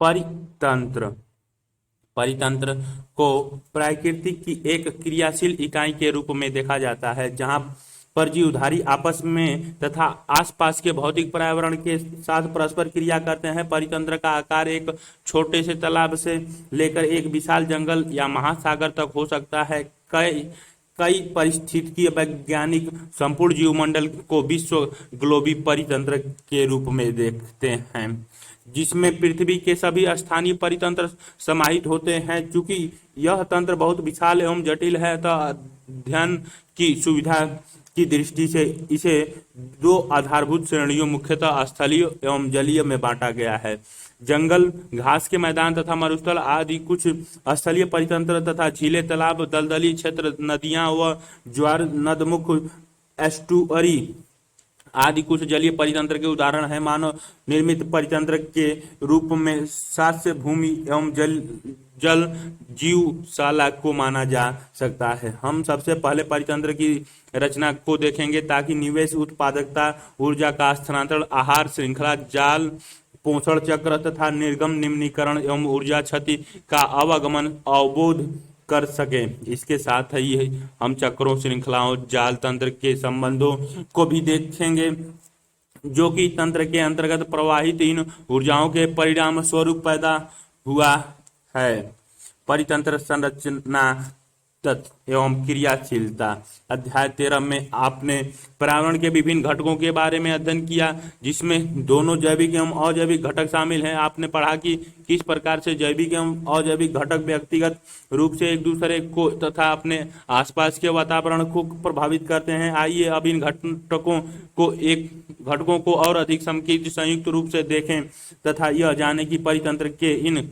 परितंत्र परितंत्र को प्रकृति की एक क्रियाशील इकाई के रूप में देखा जाता है, जहां पर जीवधारी आपस में तथा आसपास के भौतिक पर्यावरण के साथ परस्पर क्रिया करते हैं। परितंत्र का आकार एक छोटे से तालाब से लेकर एक विशाल जंगल या महासागर तक हो सकता है। कई कई पारिस्थितिकीय वैज्ञानिक संपूर्ण जीवमंडल को विश्व ग्लोबी परितंत्र के रूप में देखते हैं, जिसमें पृथ्वी के सभी स्थानीय परितंत्र समाहित होते हैं। चूंकि यह तंत्र बहुत विशाल एवं जटिल है, तो अध्ययन की सुविधा की दृष्टि से इसे दो आधारभूत श्रेणियों, मुख्यतः स्थलीय एवं जलीय में बांटा गया है। जंगल, घास के मैदान तथा मरुस्थल आदि कुछ स्थलीय परितंत्र तथा झीलें, तालाब, दलदली क्षेत्र, नदियां व ज्वार नदमुख, एस्टुअरी आदि कुछ जलीय परितंत्र के उदाहरण हैं। मानव निर्मित परितंत्र के रूप में शास्य भूमि एवं जल जीवशाला को माना जा सकता है। हम सबसे पहले परितंत्र की रचना को देखेंगे, ताकि निवेश, उत्पादकता, ऊर्जा का स्थानांतरण, आहार श्रृंखला जाल, पोषण चक्र तथा निर्गम निम्नीकरण एवं ऊर्जा क्षति का अवगमन अवबोध कर सके। इसके साथ ही हम चक्रों, श्रृंखलाओं, जाल तंत्र के संबंधों को भी देखेंगे, जो कि तंत्र के अंतर्गत प्रवाहित इन ऊर्जाओं के परिणाम स्वरूप पैदा हुआ है। परितंत्र संरचना तत्व एवं क्रियाशीलता। अध्याय 13 में आपने पर्यावरण के विभिन्न घटकों के बारे में अध्ययन किया, जिसमें दोनों जैविक एवं अजैविक घटक शामिल हैं। आपने पढ़ा कि किस प्रकार से जैविक एवं अजैविक घटक व्यक्तिगत रूप से एक दूसरे को तथा अपने आसपास के वातावरण को प्रभावित करते हैं। आइए अब इन घटकों को और अधिक संयुक्त रूप से देखें तथा यह जाने कि परितंत्र के इन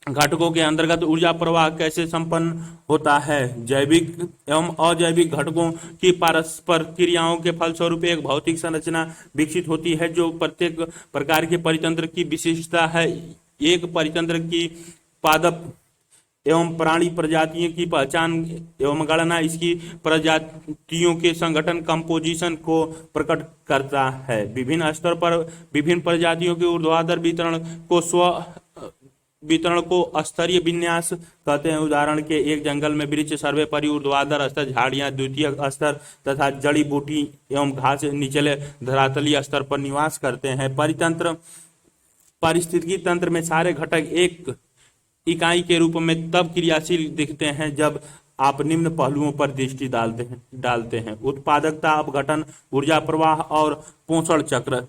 घटकों के अंतर्गत ऊर्जा प्रवाह कैसे संपन्न होता है। जैविक एवं अजैविक घटकों की परस्पर क्रियाओं के फलस्वरूप एक भौतिक संरचना विकसित होती है, जो प्रत्येक प्रकार के परितंत्र की विशिष्टता है। एक परितंत्र की पादप एवं प्राणी प्रजातियों की पहचान एवं गणना इसकी प्रजातियों के संगठन, कंपोजिशन को प्रकट करता है। विभिन्न स्तर पर विभिन्न प्रजातियों के ऊर्ध्वाधर वितरण को स्तरीय विन्यास कहते हैं। उदाहरण के एक जंगल में वृक्ष सर्वोपरि ऊर्ध्वाधर स्तर, झाड़ियां द्वितीय स्तर तथा जड़ी बूटी एवं घास निचले धरातलीय स्तर पर निवास करते हैं। पारिस्थितिकी तंत्र में सारे घटक एक इकाई के रूप में तब क्रियाशील दिखते हैं जब आप निम्न पहलुओं पर दृष्टि डालते हैं। उत्पादकता, अपघटन, ऊर्जा प्रवाह और पोषण चक्र।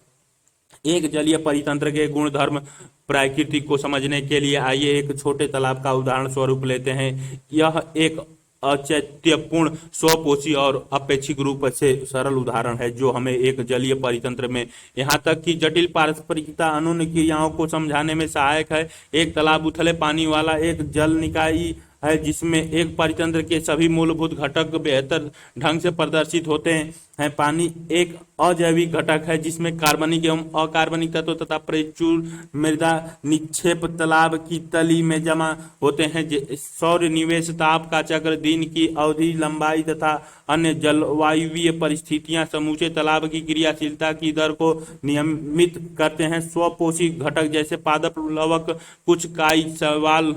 एक जलीय परितंत्र के गुणधर्म प्रकृति को समझने के लिए आइए एक छोटे तालाब का उदाहरण स्वरूप लेते हैं। यह एक औचित्यपूर्ण, स्वपोषी और अपेक्षिक रूप से सरल उदाहरण है, जो हमें एक जलीय परितंत्र में यहाँ तक कि जटिल पारस्परिकता अन्य क्रियाओं को समझाने में सहायक है। एक तालाब उथले पानी वाला एक जल निकाय है, जिसमें एक परितंत्र के सभी मूलभूत घटक बेहतर ढंग से प्रदर्शित होते हैं। पानी एक अजैविक घटक है, जिसमें कार्बनिक एवं अकार्बनिक तत्व तथा प्रचुर मृदा निक्षेप तालाब की तली में जमा होते हैं। सौर निवेश, ताप का चक्र, दिन की अवधि, लंबाई तथा अन्य जलवायुवीय परिस्थितियां समूचे तालाब की क्रियाशीलता की दर को नियमित करते हैं। स्वपोषी घटक जैसे पादप, प्लवक, कुछ काई, शैवाल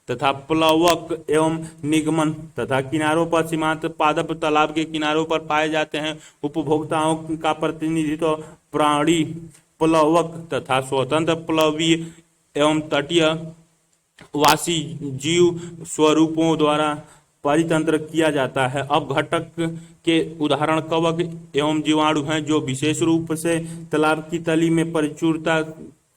तथा प्लवक एवं निगमन तथा किनारों पर सीमांत पादप तालाब के किनारों पर पाए जाते हैं। उपभोक्ताओं का प्रतिनिधित्व प्राणी, प्लवक तथा स्वतंत्र प्लवीय एवं तटीय वासी जीव स्वरूपों द्वारा परितंत्र किया जाता है। अब घटक के उदाहरण कवक एवं जीवाणु हैं, जो विशेष रूप से तालाब की तली में प्रचुरता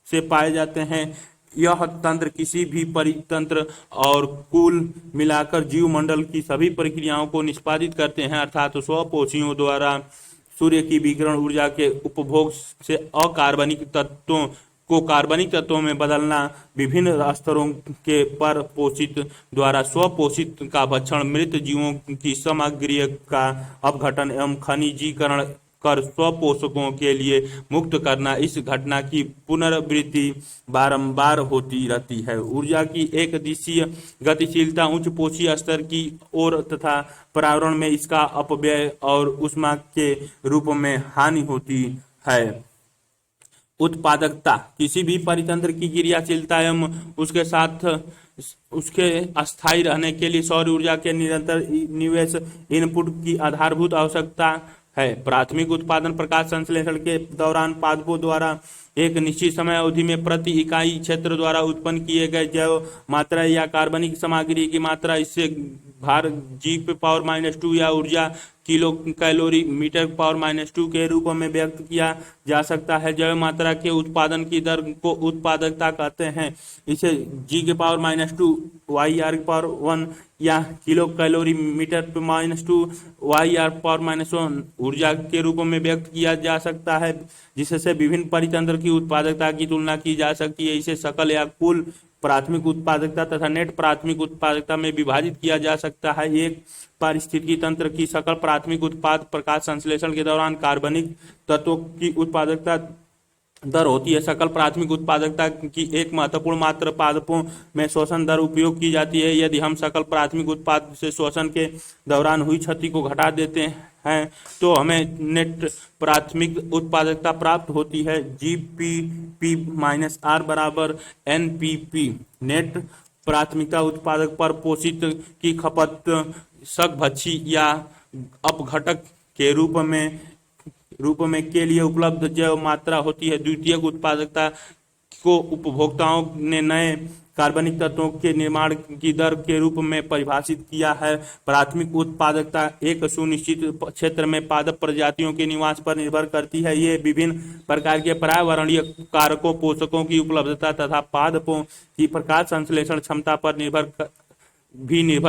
से पाए जाते हैं। यह तंत्र किसी भी परितंत्र और कुल मिलाकर जीवमंडल की सभी प्रक्रियाओं को निष्पादित करते हैं, अर्थात स्वपोषियों द्वारा सूर्य की विकिरण ऊर्जा के उपभोग से अकार्बनिक तत्वों को कार्बनिक तत्वों में बदलना, विभिन्न स्तरों के पर पोषित द्वारा स्वपोषित का भक्षण, मृत जीवों की सामग्री का अपघटन एवं खनिजीकरण कर स्वपोषकों के लिए मुक्त करना। इस घटना की पुनरावृत्ति बारंबार होती रहती है। ऊर्जा की एक दिशीय गतिशीलता उच्च पोषी स्तर की ओर तथा पर्यावरण में इसका अपव्यय और ऊष्मा के रूप में हानि होती है। उत्पादकता किसी भी परितंत्र की क्रियाशीलता एवं उसके साथ उसके अस्थायी रहने के लिए सौर ऊर्जा के निरंतर निवेश इनपुट की आधारभूत आवश्यकता है। प्राथमिक उत्पादन प्रकाश संश्लेषण के दौरान पादपों द्वारा एक निश्चित समय अवधि में प्रति इकाई क्षेत्र द्वारा उत्पन्न किए गए जैव मात्रा या कार्बनिक सामग्री की मात्रा इससे भार G⁻², या ऊर्जा किलो कैलोरी मीटर⁻², के रूप में व्यक्त किया जा सकता है। जैव मात्रा के उत्पादन की दर को उत्पादकता कहते हैं। इसे G⁻², YR⁻1 या किलो कैलोरी मीटर⁻², YR⁻1 ऊर्जा के रूप में व्यक्त किया जा सकता है, जिससे विभिन्न परितंत्र की उत्पादकता की तुलना की जा सकती है। इसे सकल या कुल प्राथमिक उत्पादकता तथा नेट प्राथमिक उत्पादकता में विभाजित किया जा सकता है। एक पारिस्थितिकी तंत्र की सकल प्राथमिक उत्पाद प्रकाश संश्लेषण के दौरान कार्बनिक तत्वों की उत्पादकता दर होती है। सकल प्राथमिक उत्पादकता की एक महत्वपूर्ण मात्रा पादपों में शोषण दर उपयोग की जाती है। यदि हम सकल प्राथमिक उत्पाद से शोषण के दौरान हुई क्षति को घटा देते हैं तो हमें नेट प्राथमिक उत्पादकता प्राप्त होती है। Gpp-R बराबर NPP। नेट प्राथमिकता उत्पादक पर पोषित की खपत शकभक्षी या अपघटक के रूप में के लिए उपलब्ध जैव मात्रा होती है। द्वितीयक उत्पादकता को उपभोक्ताओं ने नए कार्बनिक तत्वों के निर्माण की दर के रूप में परिभाषित किया है। प्राथमिक उत्पादकता एक सुनिश्चित क्षेत्र में पादप प्रजातियों के निवास पर निर्भर करती है। ये विभिन्न प्रकार के पर्यावरणीय कारकों, पोषकों की उपलब्धता तथा पादपों की प्रकाश संश्लेषण क्षमता पर निर्भर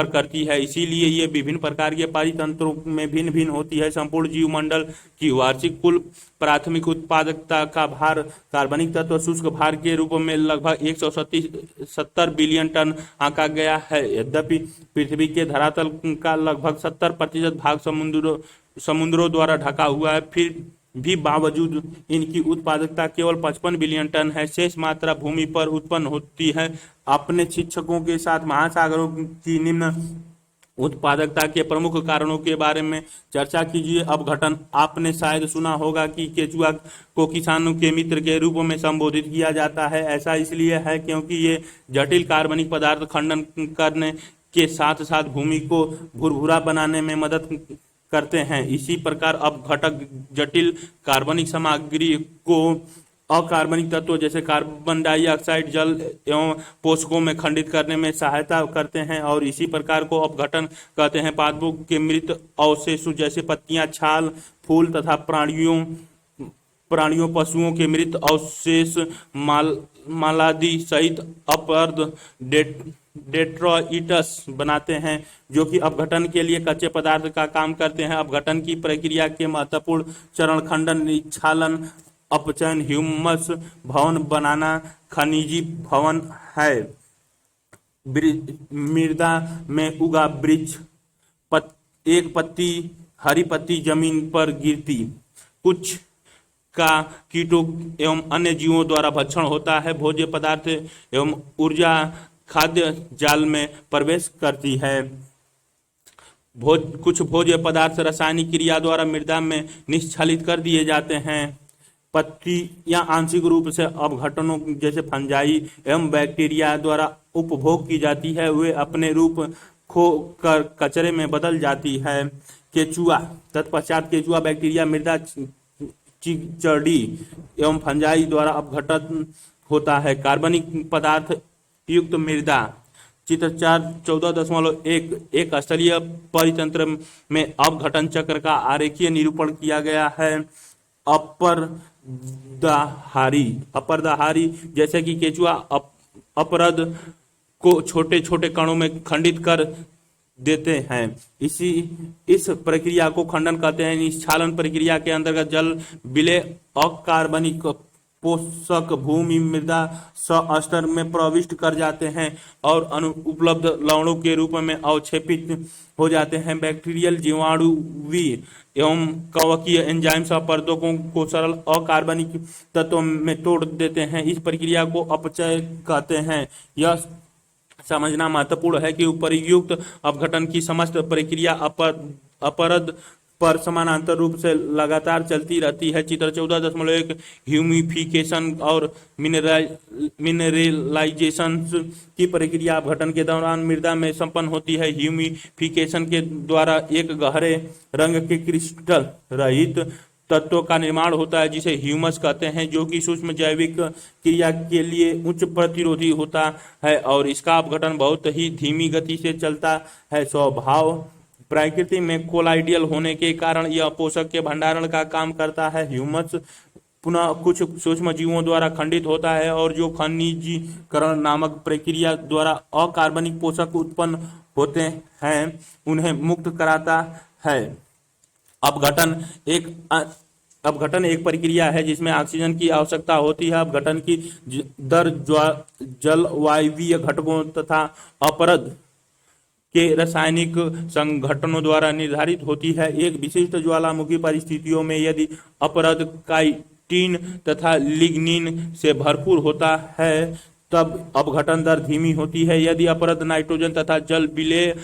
करती है। इसीलिए ये विभिन्न प्रकार के परितंत्रों में भिन्न भिन्न होती है। संपूर्ण जीवमंडल की वार्षिक कुल प्राथमिक उत्पादकता का भार कार्बनिक तत्व शुष्क भार के रूप में लगभग 170 बिलियन टन आंका गया है। यद्यपि पृथ्वी के धरातल का लगभग 70% भाग समुद्रों द्वारा ढका हुआ है, फिर भी बावजूद इनकी उत्पादकता केवल 55 बिलियन टन है। शेष मात्रा भूमि पर उत्पन्न होती है। अपने शिक्षकों के साथ महासागरों की निम्न उत्पादकता के प्रमुख कारणों के बारे में चर्चा कीजिए। अपघटन। आपने शायद सुना होगा कि केचुआ को किसानों के मित्र के रूप में संबोधित किया जाता है। ऐसा इसलिए है क्योंकि ये जटिल कार्बनिक पदार्थ खंडन करने के साथ साथ भूमि को भुरभुरा बनाने में मदद करते हैं। इसी प्रकार अपघटक जटिल कार्बनिक सामग्री को अकार्बनिक तत्वों जैसे कार्बन डाइऑक्साइड, जल एवं पोषकों में खंडित करने में सहायता करते हैं और इसी प्रकार को अपघटन कहते हैं। पादपों के मृत अवशेषों जैसे पत्तियां, छाल, फूल तथा प्राणियों पशुओं के मृत अवशेष मालादि सहित अपवर्द डेट्रोइट्स बनाते हैं, जो कि अपघटन के लिए कच्चे पदार्थ का काम करते हैं। अपघटन की प्रक्रिया के महत्वपूर्ण चरण खंडन, निक्षालन, अपचयन, ह्यूमस भवन बनाना, खनिजी भवन है। मृदा में उगा वृक्ष, एक पत्ती, हरी पत्ती जमीन पर गिरती, कुछ का कीटों एवं अन्य जीवों द्वारा भक्षण होता है। भोज्य पदार्थ एवं ऊर्जा खाद्य जाल में प्रवेश करती है। कुछ भोज्य पदार्थ रासायनिक क्रिया द्वारा मृदा में निष्कासित कर दिए जाते हैं। पत्तियां आंशिक रूप से अपघटनों जैसे फंजाई एवं बैक्टीरिया द्वारा उपभोग की जाती है। वे अपने रूप खो कर कचरे में बदल जाती है। केचुआ। तत्पश्चात केचुआ बैक्टीरिया, मृदा, चिचड़ी एवं फंजाई द्वारा अपघटन होता है। कार्बनिक पदार्थ युक्त मृदा। चित्र 4.14.1 एक स्थलीय परितंत्र में अपघटन चक्र का आरेखीय निरूपण किया गया है। अपरदहारी जैसे कि केचुआ अपरद को छोटे छोटे कणों में खंडित कर देते हैं। इस प्रक्रिया को खंडन कहते हैं। निष्कालन प्रक्रिया के अंतर्गत जल, विलेय, अकार्बनिक पोषक भूमि मृदा स्तर में प्रविष्ट कर जाते हैं और अनुपलब्ध लवणों के रूप में अवक्षेपित हो जाते हैं। बैक्टीरियल, जीवाणुवी एवं कवकीय एंजाइम्स अपरदों को सरल अकार्बनिक तत्वों में तोड़ देते हैं। इस प्रक्रिया को अपचय कहते हैं। यह समझना महत्वपूर्ण है कि उपर्युक्त अपघटन की समस्त प्रक्रिया अपरद पर समानांतर रूप से लगातार चलती रहती है। चित्र 14.1 ह्यूमिफिकेशन और मिनरलाइजेशन की प्रक्रिया अपघटन के दौरान मृदा में संपन्न होती है। ह्यूमिफिकेशन के द्वारा एक गहरे रंग के क्रिस्टल रहित तत्वों का निर्माण होता है जिसे ह्यूमस कहते हैं, जो कि सूक्ष्म जैविक क्रिया के लिए उच्च प्रतिरोधी होता है और इसका अपघटन बहुत ही धीमी गति से चलता है। स्वभाव प्रकृति में कोलाइडियल होने के कारण यह पोषक के भंडारण का काम करता है। ह्यूमस पुनः कुछ सूक्ष्म जीवों द्वारा खंडित होता है और जो खनिजीकरण नामक प्रक्रिया द्वारा अकार्बनिक पोषक उत्पन्न होते हैं उन्हें मुक्त कराता है। अपघटन एक प्रक्रिया है जिसमें ऑक्सीजन की आवश्यकता होती है। अपघटन की दर जलवायवीय घटकों तथा अपरद के रासायनिक संघटनों द्वारा निर्धारित होती है। एक विशिष्ट ज्वालामुखी परिस्थितियों में यदि अपरद काइटिन तथा लिग्निन से भरपूर होता है तब अपघटन दर धीमी होती है। यदि अपरद नाइट्रोजन तथा जल विलेय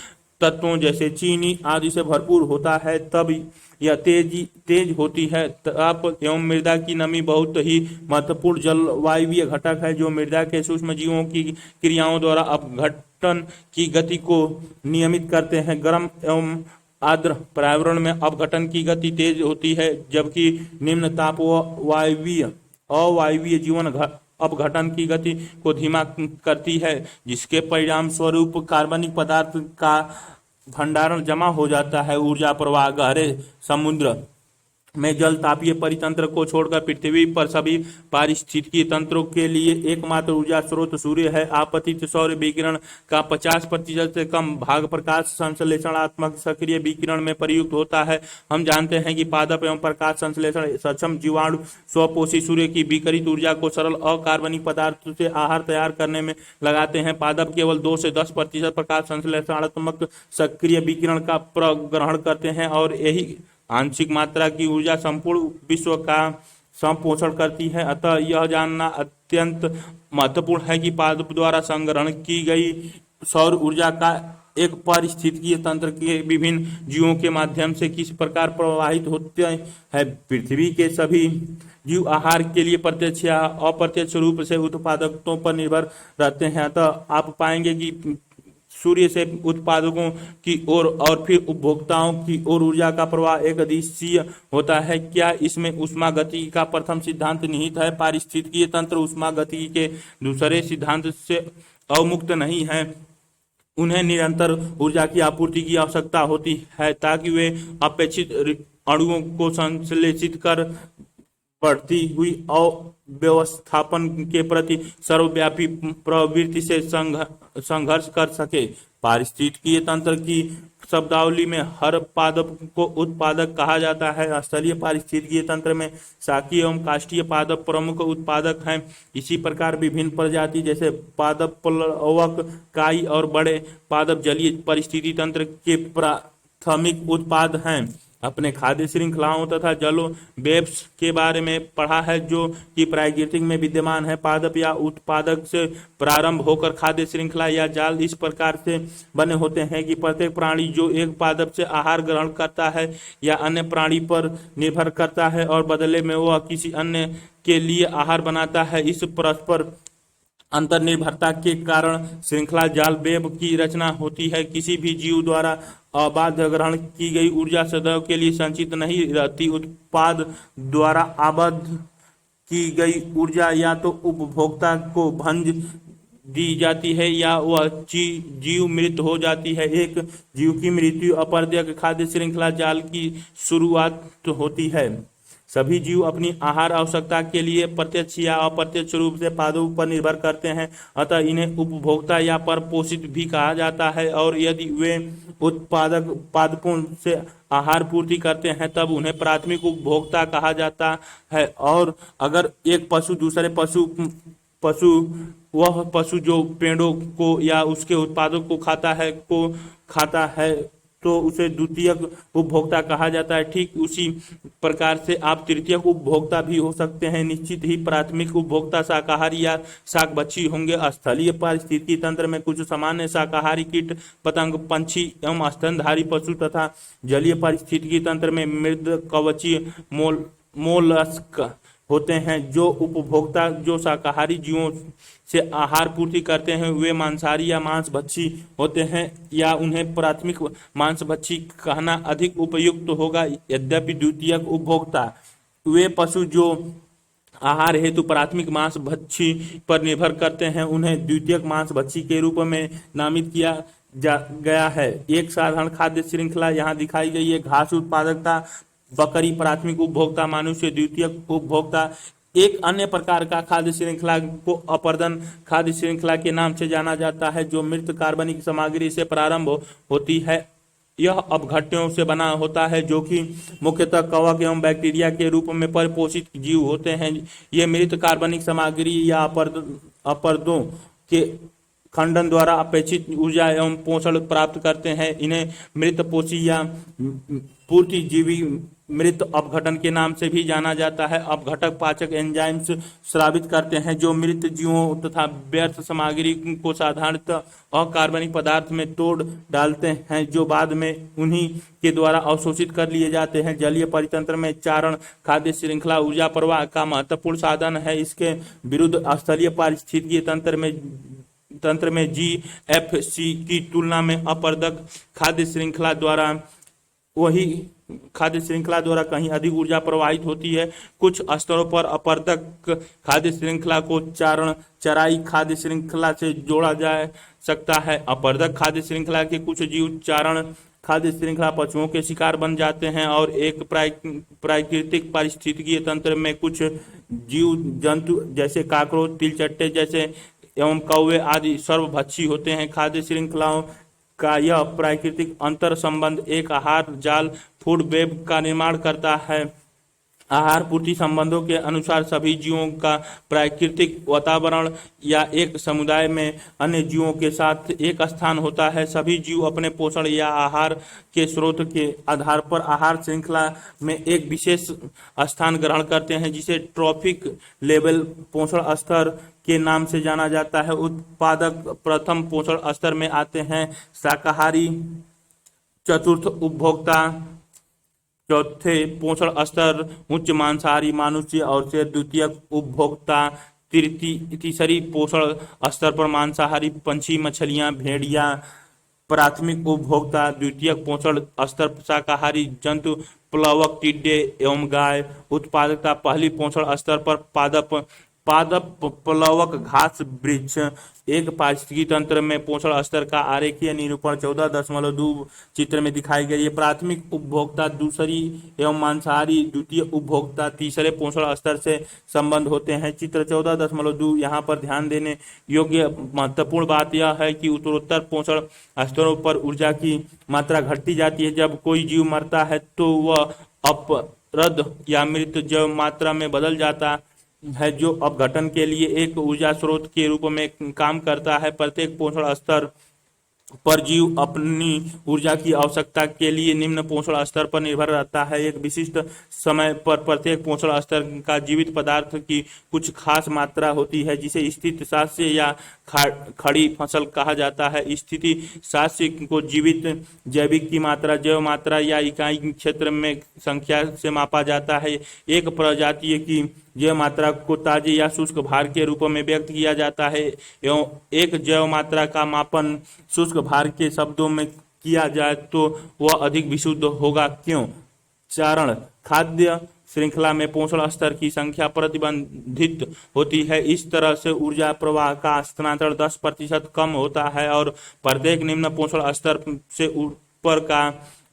तत्वों जैसे चीनी आदि से भरपूर होता है तब यह तेज होती है। ताप एवं मृदा की नमी बहुत ही महत्वपूर्ण जलवायवीय घटक है जो मृदा के सूक्ष्म जीवों की क्रियाओं द्वारा अपघटन की गति को नियमित करते हैं। गर्म एवं आर्द्र पर्यावरण में अपघटन की गति तेज होती है, जबकि निम्न ताप अवायवीय जीवन अपघटन की गति को धीमा करती है, जिसके परिणाम स्वरूप कार्बनिक पदार्थ का भंडारण जमा हो जाता है। ऊर्जा प्रवाह गहरे समुद्र में जल तापीय परितंत्र को छोड़कर पृथ्वी पर सभी पारिस्थितिकीय तंत्रों के लिए एकमात्र ऊर्जा स्रोत सूर्य है। आपतित सौर विकिरण का 50% से कम भाग प्रकाश संश्लेषणात्मक सक्रिय विकिरण में प्रयुक्त होता है। हम जानते हैं कि पादप एवं प्रकाश संश्लेषण सक्षम जीवाणु स्वपोषी सूर्य की विकिरित ऊर्जा को सरल अकार्बनिक पदार्थ से आहार तैयार करने में लगाते हैं। पादप केवल 2 से 10% प्रकाश संश्लेषणात्मक सक्रिय विकिरण का प्रग्रहण करते हैं और यही आंशिक मात्रा की ऊर्जा संपूर्ण विश्व का संपोषण करती है। अतः यह जानना अत्यंत महत्वपूर्ण है कि पादप द्वारा संग्रहण की गई सौर ऊर्जा का एक पारिस्थितिकीय तंत्र के विभिन्न जीवों के माध्यम से किस प्रकार प्रवाहित होते हैं। पृथ्वी के सभी जीव आहार के लिए प्रत्यक्ष या अप्रत्यक्ष रूप से उत्पादकों पर निर्भर रहते हैं। अतः आप पाएंगे कि सूर्य से उत्पादकों की ओर और फिर उपभोक्ताओं की ओर ऊर्जा का प्रवाह एक दिशीय होता है। क्या इसमें ऊष्मा गति का प्रथम सिद्धांत निहित है? पारिस्थितिकीय तंत्र ऊष्मा गति के दूसरे सिद्धांत से अवमुक्त नहीं है। उन्हें निरंतर ऊर्जा की आपूर्ति की आवश्यकता होती है ताकि वे अपेक्षित अणुओं को संश्लेषित कर बढ़ती हुई अव्यवस्थापन के प्रति सर्वव्यापी प्रवृत्ति से संघर्ष कर सके। पारिस्थितिकीय तंत्र की शब्दावली में हर पादप को उत्पादक कहा जाता है। स्थलीय पारिस्थितिकीय तंत्र में शाकीय एवं काष्ठीय पादप प्रमुख उत्पादक हैं। इसी प्रकार विभिन्न प्रजाति जैसे पादप प्लवक, काई और बड़े पादप जलीय पारिस्थितिकी तंत्र के प्राथमिक उत्पाद हैं। अपने खाद्य श्रृंखलाओं तथा जलो वेब्स के बारे में पढ़ा है जो कि प्राकृतिक में विद्यमान है। पादप या उत्पादक से प्रारंभ होकर खाद्य श्रृंखला या जाल इस प्रकार से बने होते हैं कि प्रत्येक प्राणी जो एक पादप से आहार ग्रहण करता है या अन्य प्राणी पर निर्भर करता है और बदले में वह किसी अन्य के लिए आहार बनाता है। इस परस्पर अंतर्निर्भरता के कारण श्रृंखला जाल वेब की रचना होती है। किसी भी जीव द्वारा अबाध ग्रहण की गई ऊर्जा सदैव के लिए संचित नहीं रहती। उत्पाद द्वारा आबद्ध की गई ऊर्जा या तो उपभोक्ता को भंज दी जाती है या वह जीव मृत हो जाती है। एक जीव की मृत्यु अपर्याप्त खाद्य श्रृंखला जाल की शुरुआत होती है। सभी जीव अपनी आहार आवश्यकता के लिए प्रत्यक्ष या अप्रत्यक्ष रूप से पादपों पर निर्भर करते हैं, अतः इन्हें उपभोक्ता या परपोषित भी कहा जाता है। और यदि वे उत्पादक पादपों से आहार पूर्ति करते हैं तब उन्हें प्राथमिक उपभोक्ता कहा जाता है। और अगर एक पशु दूसरे पशु जो पेड़ों को या उसके उत्पादों को खाता है तो उसे द्वितीयक उपभोक्ता कहा जाता है। ठीक उसी प्रकार से आप तृतीयक उपभोक्ता भी हो सकते हैं। निश्चित ही प्राथमिक उपभोक्ता शाकाहारी या शाक भक्षी होंगे। स्थलीय पारिस्थितिकी तंत्र में कुछ सामान्य शाकाहारी कीट पतंग, पंछी एवं स्तनधारी पशु तथा जलीय पारिस्थितिकी तंत्र में मृद कवचीय मोलस्क होते हैं। जो उपभोक्ता जो शाकाहारी जीवों से आहार पूर्ति करते हैं वे मांसाहारी या मांस भक्षी होते हैं, या उन्हें प्राथमिक मांस भक्षी कहना अधिक उपयुक्त होगा। यद्यपि द्वितीयक उपभोक्ता वे पशु जो आहार हेतु प्राथमिक मांस भक्षी पर निर्भर करते हैं, उन्हें द्वितीयक मांस भक्षी के रूप में नामित किया गया है। एक साधारण खाद्य श्रृंखला यहाँ दिखाई गई है। घास उत्पादकता बकरी प्राथमिक उपभोक्ता, मनुष्य द्वितीयक उपभोक्ता। एक अन्य प्रकार का खाद्य श्रृंखला को अपर्दन खाद्य श्रृंखला के नाम से जाना जाता है, जो मृत कार्बनिक सामग्री से प्रारंभ होती है। यह अपघट्यों से बना होता है, जो कि मुख्यतः कवक एवं बैक्टीरिया के रूप में परिपोषित जीव होते हैं। ये मृत कार्बनिक सामग्री या अपरदों के खंडन द्वारा अपेक्षित ऊर्जा एवं पोषण प्राप्त करते हैं। इन्हें मृत पोषी या पूर्तिजीवी मृत अपघटन के नाम से भी जाना जाता है। अपघटक पाचक एंजाइम्स स्रावित करते हैं, जो मृत जीवों तथा व्यर्थ सामग्री को साधारणतः अकार्बनिक पदार्थ में तोड़ डालते हैं, जो बाद में उन्हीं के द्वारा अवशोषित कर लिए जाते हैं। जलीय परितंत्र में चारण खाद्य श्रृंखला ऊर्जा प्रवाह का महत्वपूर्ण साधन है। इसके विरुद्ध स्थलीय पारिस्थितिकीय तंत्र में जीएफसी की तुलना में अपरदक खाद्य श्रृंखला द्वारा कहीं अधिक ऊर्जा प्रवाहित होती है। कुछ स्तरों पर अपरदक खाद्य श्रृंखला को चराई खाद्य श्रृंखला से जोड़ा जा सकता है। अपरदक खाद्य श्रृंखला के कुछ जीव चारण खाद्य श्रृंखला पशुओं के शिकार बन जाते हैं, और एक प्राकृतिक पारिस्थितिकीय तंत्र में कुछ जीव जंतु जैसे काकरोच, तिलचट्टे जैसे एवं कौवे आदि सर्वभक्षी होते हैं। खाद्य श्रृंखलाओं का यह प्राकृतिक अंतर संबंध एक आहार जाल फूड वेब का निर्माण करता है। आहार पूर्ति संबंधों के अनुसार सभी जीवों का प्राकृतिक वातावरण या एक समुदाय में अन्य जीवों के साथ एक स्थान होता है। सभी जीव अपने पोषण या आहार के स्रोत के आधार पर आहार श्रृंखला में एक विशेष स्थान ग्रहण करते हैं, जिसे ट्रॉफिक लेवल पोषण स्तर के नाम से जाना जाता है। उत्पादक प्रथम पोषण स्तर में आते हैं शाकाहारी, चतुर्थ उपभोक्ता, चौथे पोषण स्तर उच्च मांसाहारी मनुष्य और से द्वितीयक उपभोक्ता, तीसरी पोषण स्तर पर मांसाहारी पंछी, मछलियां, भेड़िया। प्राथमिक उपभोक्ता द्वितीयक पोषण स्तर शाकाहारी जंतु, प्लवक, टिड्डे एवं गाय। उत्पादकता पहली पोषण स्तर पर पादप, प्लवक, घास, वृक्ष। एक पारिस्थितिकी तंत्र में पोषण स्तर का आरेखीय निरूपण 14.2 चित्र में दिखाई गई है। प्राथमिक उपभोक्ता दूसरी एवं मांसाहारी, द्वितीय उपभोक्ता तीसरे पोषण स्तर से संबंध होते हैं। चित्र 14.2 यहाँ पर ध्यान देने योग्य महत्वपूर्ण बात यह है कि उत्तरोत्तर पोषण स्तरों पर ऊर्जा की मात्रा घटती जाती है। जब कोई जीव मरता है तो वह अपरद या मृत जैव मात्रा में बदल जाता है, जो अपघटन के लिए एक ऊर्जा स्रोत के रूप में काम करता है। प्रत्येक पोषण स्तर पर जीव अपनी ऊर्जा की आवश्यकता के लिए निम्न पोषण स्तर पर निर्भर रहता है। एक विशिष्ट समय पर प्रत्येक पोषण स्तर का जीवित पदार्थ की कुछ खास मात्रा होती है, जिसे स्थिति शास्य या खड़ी फसल कहा जाता है। स्थिति शास्य को जीवित जैविक की मात्रा, जैव मात्रा या इकाई क्षेत्र में संख्या से मापा जाता है। एक प्रजातीय की जैव मात्रा को ताजे या शुष्क भार के रूप में व्यक्त किया जाता है, एवं एक जैव मात्रा का मापन शुष्क भार के शब्दों में किया जाए तो वह अधिक विशुद्ध होगा। क्यों? चारण खाद्य श्रृंखला में पोषण स्तर की संख्या प्रतिबंधित होती है। इस तरह से ऊर्जा प्रवाह का स्थानांतरण 10% कम होता है, और प्रत्येक निम्न पोषण स्तर से ऊपर का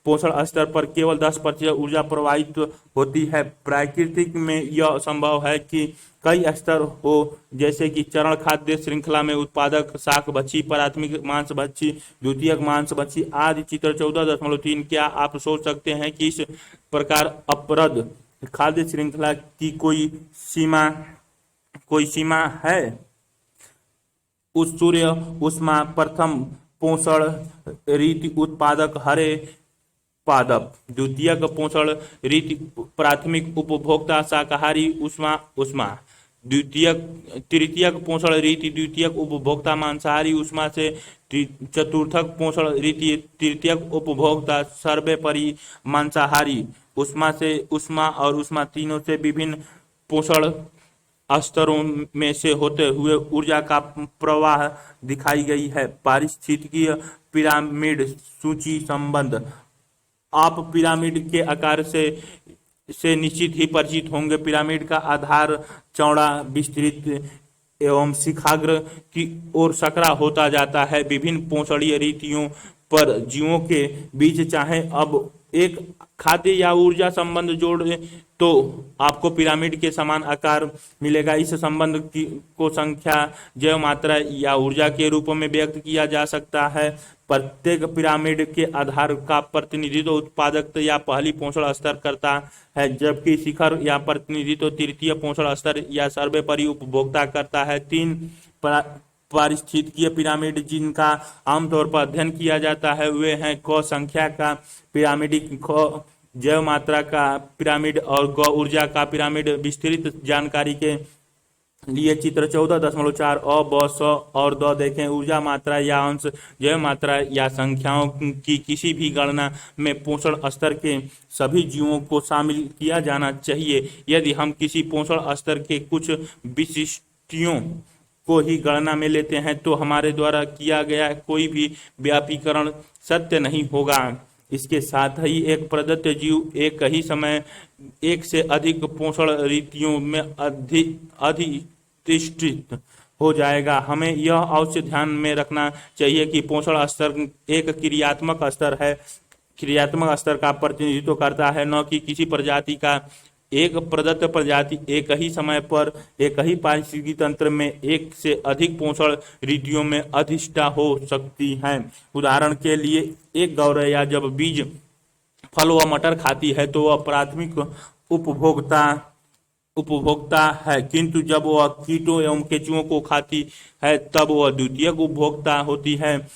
पोषण स्तर पर केवल 10% ऊर्जा प्रवाहित होती है। प्राकृतिक में यह संभव है कि कई स्तर हो, जैसे कि चरण खाद्य श्रृंखला में उत्पादक शाक भक्षी, प्राथमिक मांस भक्षी, द्वितीयक मांस भक्षी आदि। चित्र 14.3 क्या आप सोच सकते हैं कि इस प्रकार अपरद खाद्य श्रृंखला की कोई सीमा है? उस सूर्य उष्मा प्रथम पोषण रीति उत्पादक हरे पादप। द्वितीयक पोषण रीति प्राथमिक उपभोक्ता शाकाहारी उष्मा उष्मा। द्वितीयक तृतीयक पोषण रीति द्वितीयक उपभोक्ता मांसाहारी उष्मा से। चतुर्थक पोषण रीति तृतीयक उपभोक्ता सर्वोपरि मांसाहारी उष्मा से। उष्मा और उष्मा तीनों से विभिन्न पोषण स्तरों में से होते हुए ऊर्जा का प्रवाह दिखाई गई है। पारिस्थितिकीय पिरामिड सूची संबंध। आप पिरामिड के आकार से निश्चित ही परिचित होंगे। पिरामिड का आधार चौड़ा, विस्तृत एवं शिखाग्र की ओर सकरा होता जाता है। विभिन्न पोषणीय रीतियों पर जीवों के बीच चाहे अब एक खाद्य या ऊर्जा संबंध जोड़े तो आपको पिरामिड के समान आकार मिलेगा। इस संबंध को संख्या, जैव मात्रा या ऊर्जा के रूप में व्यक्त किया जा सकता है। प्रत्येक पिरामिड के आधार का प्रतिनिधित्व उत्पादकता या पहली पोषण स्तर करता है, जबकि शिखर या प्रतिनिधित्व तृतीय पोषण स्तर या सर्वोपरि उपभोक्ता करता है। तीन पारिस्थितिकीय पिरामिड जिनका आमतौर पर अध्ययन किया जाता है वे हैं क संख्या का पिरामिड, ख जैव मात्रा का पिरामिड और ग ऊर्जा का पिरामिड। विस्तृत जानकारी के लिए चित्र 14.4 अ ब स और द देखें। ऊर्जा मात्रा या अंश, जैव मात्रा या संख्याओं की किसी भी गणना में पोषण स्तर के सभी जीवों को शामिल किया जाना चाहिए। यदि हम किसी पोषण स्तर के कुछ विशिष्टियों को ही गणना में लेते हैं तो हमारे द्वारा किया गया कोई भी व्यापीकरण सत्य नहीं होगा। इसके साथ ही एक प्रदत्त जीव एक ही समय एक से अधिक पोषण रीतियों में अधिष्ठित हो जाएगा। हमें यह अवश्य ध्यान में रखना चाहिए कि पोषण स्तर एक क्रियात्मक स्तर है, क्रियात्मक स्तर का प्रतिनिधित्व करता है, न कि किसी प्रजाति का। एक प्रदत्त प्रजाति एक ही समय पर एक ही पारिस्थितिकी तंत्र में एक से अधिक पोषण रीतियों में अधिष्ठा हो सकती है। उदाहरण के लिए एक गौरैया जब बीज, फल व मटर खाती है तो वह प्राथमिक उपभोक्ता है, किंतु जब वह कीटों एवं केंचुओं को खाती है तब वह द्वितीयक उपभोक्ता होती है।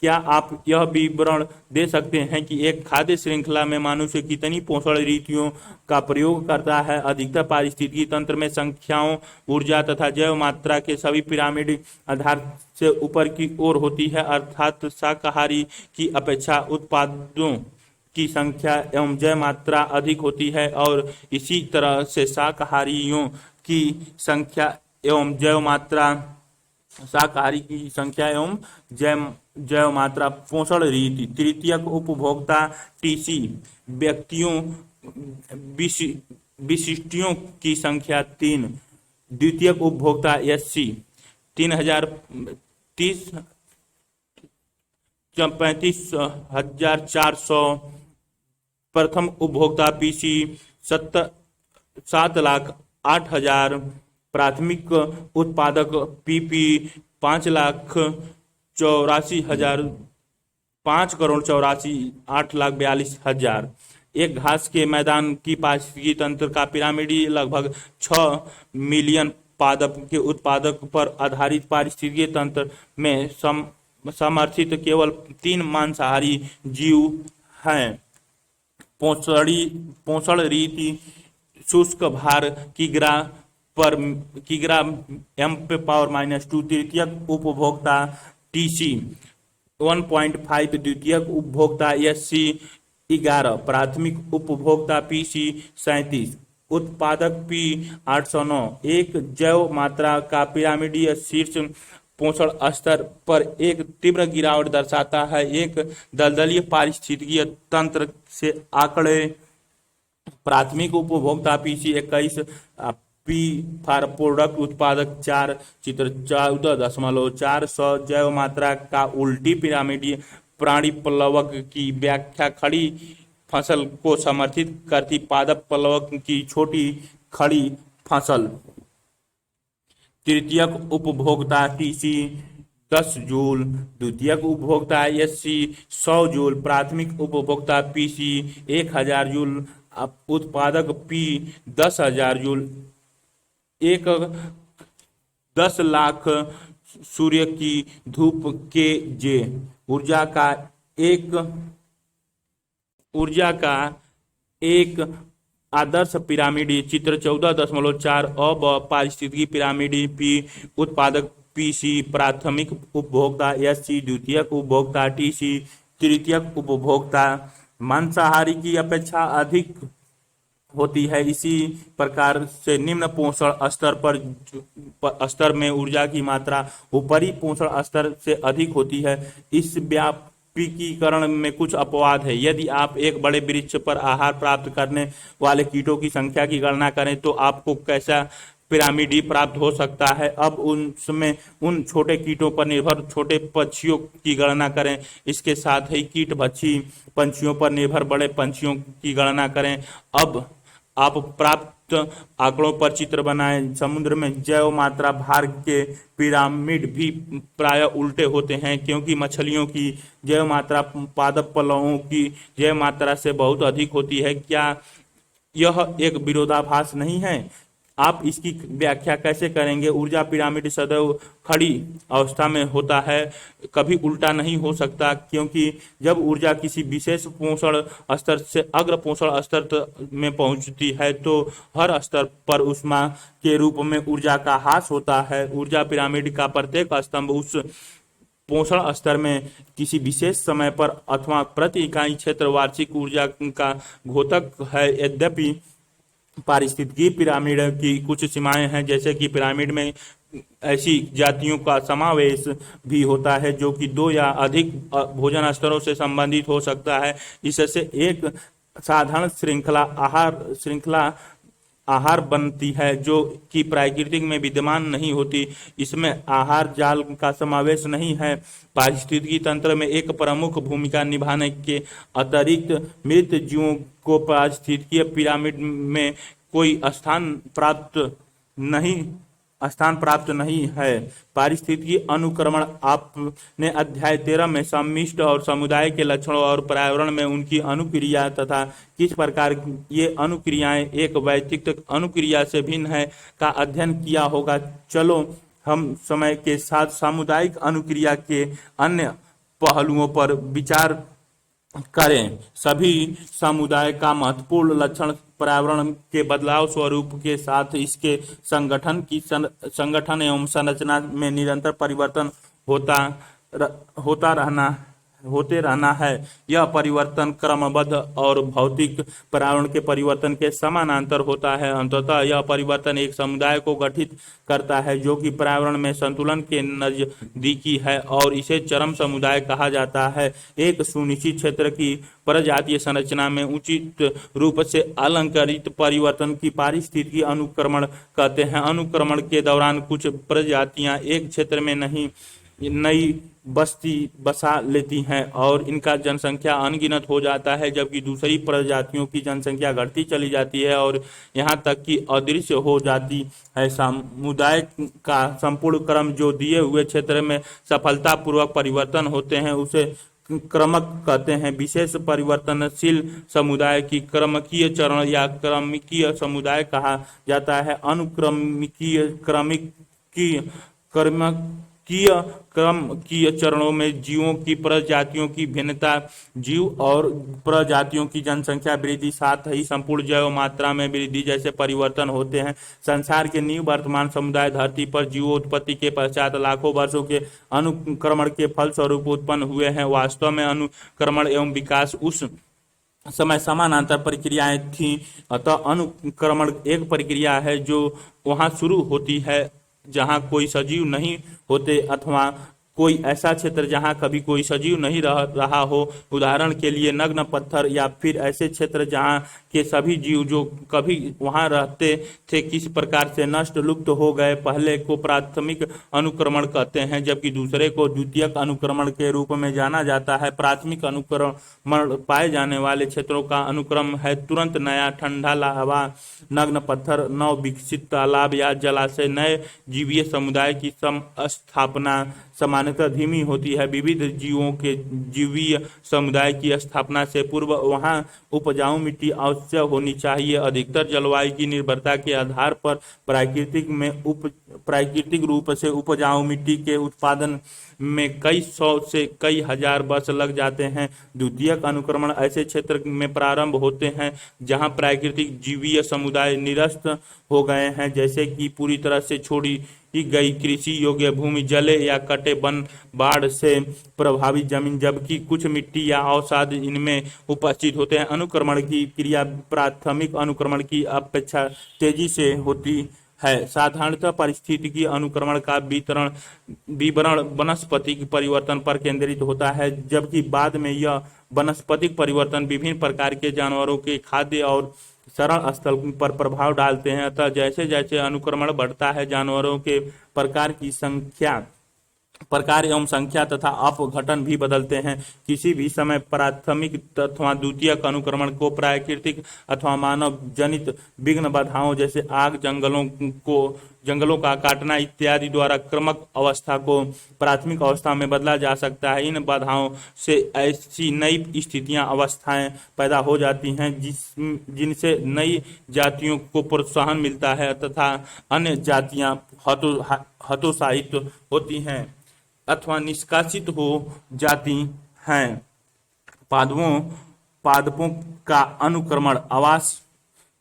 क्या आप यह विवरण दे सकते हैं कि एक खाद्य श्रृंखला में मनुष्य कितनी पोषण रीतियों का प्रयोग करता है? अधिकतर पारिस्थितिकी तंत्र में संख्याओं, ऊर्जा तथा जैव मात्रा के सभी पिरामिड आधार से ऊपर की ओर होती है, अर्थात शाकाहारी की अपेक्षा उत्पादों की संख्या एवं जैव मात्रा अधिक होती है और इसी तरह से शाकाहारियों की संख्या एवं जैव मात्रा जैव मात्रा। पोषण रीति तृतीयक उपभोक्ता टीसी व्यक्तियों विशिष्टियों की संख्या 3। द्वितीयक उपभोक्ता एससी 35,400। प्रथम उपभोक्ता पीसी 7,08,000। प्राथमिक उत्पादक पीपी 5,84,000, 5,84,8,42,000। एक घास के मैदान की पारिस्थितिकी तंत्र का पिरामिडी लगभग 6 मिलियन पादप के उत्पादक पर आधारित पारिस्थितिकी तंत्र में समर्थित केवल 3 मांसाहारी जीव हैं। पोषण रीति शुष्क भार किग्रा M⁻²। तृतीयक उपभोक्ता टीसी 1.5। द्वितीयक उपभोक्ता एससी 11। प्राथमिक उपभोक्ता पीसी 37। उत्पादक पी 809। एक जैव मात्रा का पिरामिडीय शीर्ष पोषण स्तर पर एक तीव्र गिरावट दर्शाता है। एक दलदलीय पारिस्थितिकीय तंत्र से आंकड़े। प्राथमिक उपभोक्ता पीसी 21। पी फॉर प्रोडक्ट उत्पादक 4। चित्र 14.4 जैव मात्रा का उल्टी पिरामिडीय प्राणी प्लवक की व्याख्या खड़ी फसल को समर्थित करती पादप प्लवक की छोटी खड़ी फसल। तृतीयक उपभोक्ता टीसी 10 जूल। द्वितीयक उपभोक्ता एससी 100 जूल। प्राथमिक उपभोक्ता पीसी 1000 जूल। उत्पादक पी 10,000 जूल। एक 10 लाख सूर्य की धूप के जे ऊर्जा का एक ऊर्जा का एक आदर्श पिरामिड चित्र 14.4 अब पारिस्थितिकी पिरामिड पी उत्पादक पी सी प्राथमिक उपभोक्ता एस सी द्वितीयक उपभोक्ता टी सी तृतीयक उपभोक्ता मांसाहारी की अपेक्षा अधिक होती है। इसी प्रकार से निम्न पोषण स्तर में ऊर्जा की मात्रा ऊपरी पोषण स्तर से अधिक होती है। इस व्यापकीकरण में कुछ अपवाद है। यदि आप एक बड़े वृक्ष पर आहार प्राप्त करने वाले कीटों की संख्या की गणना करें तो आपको कैसा पिरामिड प्राप्त हो सकता है। अब उसमें उन छोटे कीटों पर निर्भर छोटे पक्षियों की गणना करें। इसके साथ ही कीट भक्षी पंछियों पर निर्भर बड़े पंछियों की गणना करें। अब आप प्राप्त आंकड़ों पर चित्र बनाएं। समुद्र में जैव मात्रा भार के पिरामिड भी प्राय उल्टे होते हैं, क्योंकि मछलियों की जैव मात्रा पादप प्लवों की जैव मात्रा से बहुत अधिक होती है। क्या यह एक विरोधाभास नहीं है? आप इसकी व्याख्या कैसे करेंगे? ऊर्जा पिरामिड सदैव खड़ी अवस्था में होता है, कभी उल्टा नहीं हो सकता, क्योंकि जब ऊर्जा किसी विशेष पोषण स्तर से अग्र पोषण स्तर में पहुंचती है तो हर स्तर पर ऊष्मा के रूप में ऊर्जा का ह्रास होता है। ऊर्जा पिरामिड का प्रत्येक स्तंभ उस पोषण स्तर में किसी विशेष समय पर अथवा प्रति इकाई क्षेत्र वार्षिक ऊर्जा का घोतक है। यद्यपि पारिस्थितिकी पिरामिड की कुछ सीमाएं हैं, जैसे कि पिरामिड में ऐसी जातियों का समावेश भी होता है जो कि दो या अधिक भोजन स्तरों से संबंधित हो सकता है। इससे एक साधारण श्रृंखला आहार बनती है जो कि प्राकृतिक में विद्यमान नहीं होती। इसमें आहार जाल का समावेश नहीं है। पारिस्थितिकी तंत्र में एक प्रमुख भूमिका निभाने के अतिरिक्त मृत जीवों को पारिस्थितिकीय पिरामिड में कोई स्थान प्राप्त नहीं है। पारिस्थितिकी अनुक्रमण आपने अध्याय 13 में सम्मिष्ट और समुदाय के लक्षणों और पर्यावरण में उनकी अनुक्रिया तथा किस प्रकार ये अनुक्रियाएं एक वैयक्तिक अनुक्रिया से भिन्न है का अध्ययन किया होगा। चलो हम समय के साथ सामुदायिक अनुक्रिया के अन्य पहलुओं पर विचार करें। सभी समुदाय का महत्वपूर्ण लक्षण पर्यावरण के बदलाव स्वरूप के साथ इसके संगठन एवं संरचना में निरंतर परिवर्तन होते रहना है। यह परिवर्तन क्रमबद्ध और भौतिक पर्यावरण के परिवर्तन के समानांतर होता है। अंततः यह परिवर्तन एक समुदाय को गठित करता है जो कि पर्यावरण में संतुलन के नजदीकी है और इसे चरम समुदाय कहा जाता है। एक सुनिश्चित क्षेत्र की प्रजातीय संरचना में उचित रूप से अलंकृत परिवर्तन की पारिस्थितिकी अनुक्रमण कहते हैं। अनुक्रमण के दौरान कुछ प्रजातियां एक क्षेत्र में नई बस्ती बसा लेती हैं और इनका जनसंख्या अनगिनत हो जाता है, जबकि दूसरी प्रजातियों की जनसंख्या घटती चली जाती है और यहाँ तक कि अदृश्य हो जाती है। समुदाय का संपूर्ण क्रम जो दिए हुए क्षेत्र में सफलतापूर्वक परिवर्तन होते हैं उसे क्रमक कहते हैं। विशेष परिवर्तनशील समुदाय की क्रमकीय चरण या क्रमिकीय समुदाय कहा जाता है। क्रमकीय चरणों में जीवों की प्रजातियों की भिन्नता, जीव और प्रजातियों की जनसंख्या वृद्धि, साथ ही संपूर्ण जैव मात्रा में वृद्धि जैसे परिवर्तन होते हैं। संसार के वर्तमान समुदाय धरती पर जीवोत्पत्ति के पश्चात लाखों वर्षों के अनुक्रमण के फलस्वरूप उत्पन्न हुए हैं। वास्तव में अनुक्रमण एवं विकास उस समय समानांतर प्रक्रियाएं थीं, अतः अनुक्रमण एक प्रक्रिया है जो वहां शुरू होती है जहां कोई सजीव नहीं होते अथवा कोई ऐसा क्षेत्र जहां कभी कोई सजीव नहीं रहा हो। उदाहरण के लिए नग्न पत्थर, या फिर ऐसे क्षेत्र जहां के सभी जीव जो कभी वहां रहते थे किस प्रकार से नष्ट लुप्त हो गए। पहले को प्राथमिक अनुक्रमण कहते हैं जबकि दूसरे को द्वितीयक अनुक्रमण के रूप में जाना जाता है। प्राथमिक अनुक्रमण पाए जाने वाले क्षेत्रों का अनुक्रम है तुरंत नया ठंडा लावा, नग्न पत्थर, नव विकसित तालाब या जलाशय, नए जीवीय समुदाय की स्थापना, सामान्य सामान्यतः धीमी होती है। विविध जीवों के जीवीय समुदाय की स्थापना से पूर्व वहाँ उपजाऊ मिट्टी अवश्य होनी चाहिए। अधिकतर जलवायु की निर्भरता के आधार पर प्राकृतिक रूप से उपजाऊ मिट्टी के उत्पादन में कई सौ से कई हजार वर्ष लग जाते हैं। द्वितीयक अनुक्रमण ऐसे क्षेत्र में प्रारंभ होते हैं जहां प्राकृतिक जीवीय समुदाय निरस्त हो गए हैं, जैसे कि पूरी तरह से छोड़ी गई कृषि योग्य भूमि, जले या कटे वन, बाढ़ से प्रभावित जमीन, जबकि कुछ मिट्टी या अवसाद इनमें उपस्थित होते हैं। अनुक्रमण की क्रिया प्राथमिक अनुक्रमण की अपेक्षा तेजी से होती है। साधारणतः पारिस्थितिकी अनुक्रमण का विवरण वनस्पतिक परिवर्तन पर केंद्रित होता है, जबकि बाद में यह वनस्पतिक परिवर्तन विभिन्न प्रकार के जानवरों के खाद्य और शरण स्थल पर प्रभाव डालते हैं। अतः जैसे जैसे अनुक्रमण बढ़ता है, जानवरों के प्रकार एवं संख्या तथा अपघटन भी बदलते हैं। किसी भी समय प्राथमिक अथवा द्वितीयक अनुक्रमण को प्राकृतिक अथवा मानव जनित विघ्न बाधाओं जैसे आग, जंगलों का काटना इत्यादि द्वारा क्रमक अवस्था को प्राथमिक अवस्था में बदला जा सकता है। इन बाधाओं से ऐसी नई स्थितियां, अवस्थाएं पैदा हो जाती हैं जिनसे नई जातियों को प्रोत्साहन मिलता है तथा अन्य जातियां हतोत्साहित होती हैं अथवा निष्कासित हो जाती हैं। पादपों का अनुक्रमण आवास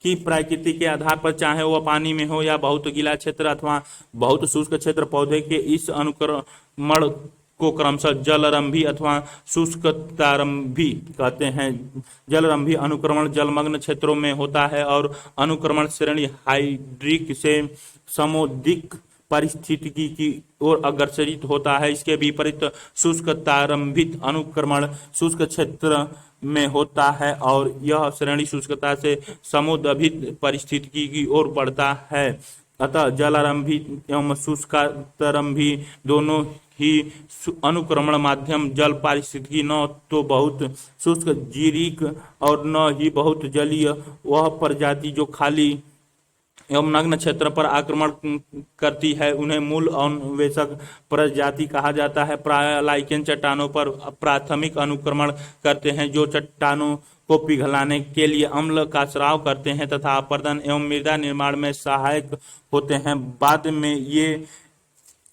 की प्रकृति के आधार पर, चाहे वह पानी में हो या बहुत गीला क्षेत्र अथवा बहुत शुष्क क्षेत्र, पौधे के इस अनुक्रमण को क्रमशः जलरंभी अथवा शुष्कतारंभी कहते हैं। जलरंभी अनुक्रमण जलमग्न क्षेत्रों में होता है और अनुक्रमण श्रेणी हाइड्रिक से समुद्रिक पारिस्थितिकी की ओर अग्रसरित होता है। इसके विपरीत शुष्कतारंभित अनुक्रमण शुष्क क्षेत्र में होता है और यह श्रेणी शुष्कता से समुद्रभित परिस्थितिकी की ओर बढ़ता है। अतः जलारंभी एवं शुष्कारंभी दोनों ही अनुक्रमण माध्यम जल पारिस्थितिकी न तो बहुत शुष्क जीरिक और न ही बहुत जलीय। वह प्रजाति जो खाली एवं नग्न क्षेत्र पर आक्रमण करती है उन्हें मूल अन्वेषक प्रजाति कहा जाता है। प्रायः लाइकेन चट्टानों पर प्राथमिक अनुक्रमण करते हैं, जो चट्टानों को पिघलाने के लिए अम्ल का स्राव करते हैं तथा अपर्दन एवं मृदा निर्माण में सहायक होते हैं। बाद में